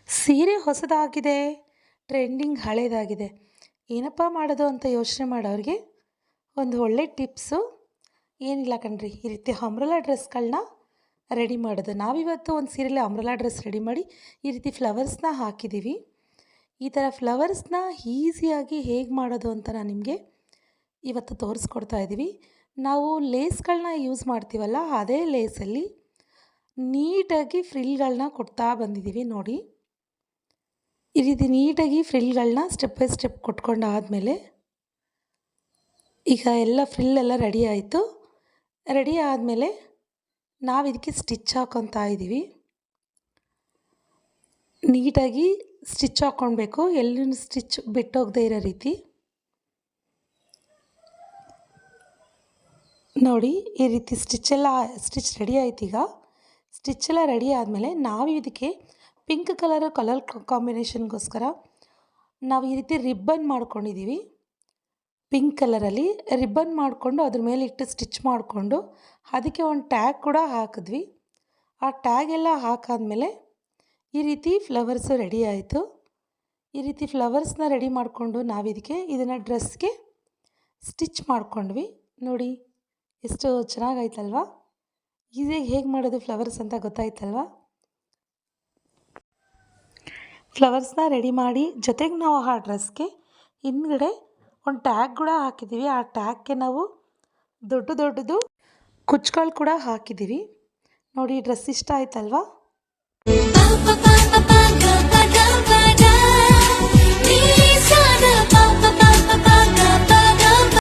ಸೀರೆ ಹೊಸದಾಗಿದೆ, ಟ್ರೆಂಡಿಂಗ್ ಹಳೇದಾಗಿದೆ. ಏನಪ್ಪ ಮಾಡೋದು ಅಂತ ಯೋಚನೆ ಮಾಡೋರಿಗೆ ಒಂದು ಒಳ್ಳೆ ಟಿಪ್ಸು ಏನಿಲ್ಲ ಕಣ್ರಿ. ಈ ರೀತಿ ಅಂಬ್ರೆಲಾ ಡ್ರೆಸ್ಗಳನ್ನ ರೆಡಿ ಮಾಡೋದು. ನಾವಿವತ್ತು ಒಂದು ಸೀರೆಯಲ್ಲಿ ಅಂಬ್ರೆಲಾ ಡ್ರೆಸ್ ರೆಡಿ ಮಾಡಿ ಈ ರೀತಿ ಫ್ಲವರ್ಸ್ನ ಹಾಕಿದ್ದೀವಿ. ಈ ಥರ ಫ್ಲವರ್ಸ್ನ ಈಸಿಯಾಗಿ ಹೇಗೆ ಮಾಡೋದು ಅಂತ ನಾನು ನಿಮಗೆ ಇವತ್ತು ತೋರಿಸ್ಕೊಡ್ತಾ ಇದ್ದೀವಿ. ನಾವು ಲೇಸ್ಗಳನ್ನ ಯೂಸ್ ಮಾಡ್ತೀವಲ್ಲ, ಅದೇ ಲೇಸಲ್ಲಿ ನೀಟಾಗಿ ಫ್ರಿಲ್ಗಳನ್ನ ಕೊಡ್ತಾ ಬಂದಿದ್ದೀವಿ ನೋಡಿ. ಈ ರೀತಿ ನೀಟಾಗಿ ಫ್ರಿಲ್ಗಳನ್ನ ಸ್ಟೆಪ್ ಬೈ ಸ್ಟೆಪ್ ಕೊಟ್ಕೊಂಡಾದಮೇಲೆ ಈಗ ಎಲ್ಲ ಫ್ರಿಲ್ಲೆಲ್ಲ ರೆಡಿ ಆಯಿತು. ರೆಡಿ ಆದಮೇಲೆ ನಾವು ಇದಕ್ಕೆ ಸ್ಟಿಚ್ ಹಾಕ್ಕೊತಾ ಇದ್ದೀವಿ. ನೀಟಾಗಿ ಸ್ಟಿಚ್ ಹಾಕ್ಕೊಳ್ಬೇಕು, ಎಲ್ಲೂ ಸ್ಟಿಚ್ ಬಿಟ್ಟೋಗದೆ ಇರೋ ರೀತಿ. ನೋಡಿ ಈ ರೀತಿ ಸ್ಟಿಚ್ ರೆಡಿ ಆಯ್ತು. ಈಗ ಸ್ಟಿಚ್ಚೆಲ್ಲ ರೆಡಿ ಆದಮೇಲೆ ನಾವು ಇದಕ್ಕೆ ಪಿಂಕ್ ಕಲರ್ ಕಾಂಬಿನೇಷನ್ಗೋಸ್ಕರ ನಾವು ಈ ರೀತಿ ರಿಬ್ಬನ್ ಮಾಡ್ಕೊಂಡಿದ್ದೀವಿ. ಪಿಂಕ್ ಕಲರಲ್ಲಿ ರಿಬ್ಬನ್ ಮಾಡಿಕೊಂಡು ಅದ್ರ ಮೇಲೆ ಇಟ್ಟು ಸ್ಟಿಚ್ ಮಾಡಿಕೊಂಡು ಅದಕ್ಕೆ ಒಂದು ಟ್ಯಾಗ್ ಕೂಡ ಹಾಕಿದ್ವಿ. ಆ ಟ್ಯಾಗ್ ಎಲ್ಲ ಹಾಕಾದ್ಮೇಲೆ ಈ ರೀತಿ ಫ್ಲವರ್ಸು ರೆಡಿ ಆಯಿತು. ಈ ರೀತಿ ಫ್ಲವರ್ಸ್ನ ರೆಡಿ ಮಾಡಿಕೊಂಡು ಇದನ್ನು ಡ್ರೆಸ್ಗೆ ಸ್ಟಿಚ್ ಮಾಡ್ಕೊಂಡ್ವಿ. ನೋಡಿ ಎಷ್ಟು ಚೆನ್ನಾಗಾಯ್ತಲ್ವಾ. ಈಸಿಯಾಗಿ ಹೇಗೆ ಮಾಡೋದು ಫ್ಲವರ್ಸ್ ಅಂತ ಗೊತ್ತಾಯ್ತಲ್ವಾ. ಫ್ಲವರ್ಸ್ನ ರೆಡಿ ಮಾಡಿ ಜೊತೆಗೆ ನಾವು ಆ ಡ್ರೆಸ್ಗೆ ಹಿಂದ್ಗಡೆ ಒಂದು ಟ್ಯಾಗ್ ಕೂಡ ಹಾಕಿದ್ದೀವಿ. ಆ ಟ್ಯಾಗ್ಗೆ ನಾವು ದೊಡ್ಡದು ಕುಚ್ಚುಗಳು ಕೂಡ ಹಾಕಿದ್ದೀವಿ. ನೋಡಿ ಡ್ರೆಸ್ ಇಷ್ಟ ಆಯ್ತಲ್ವಾ.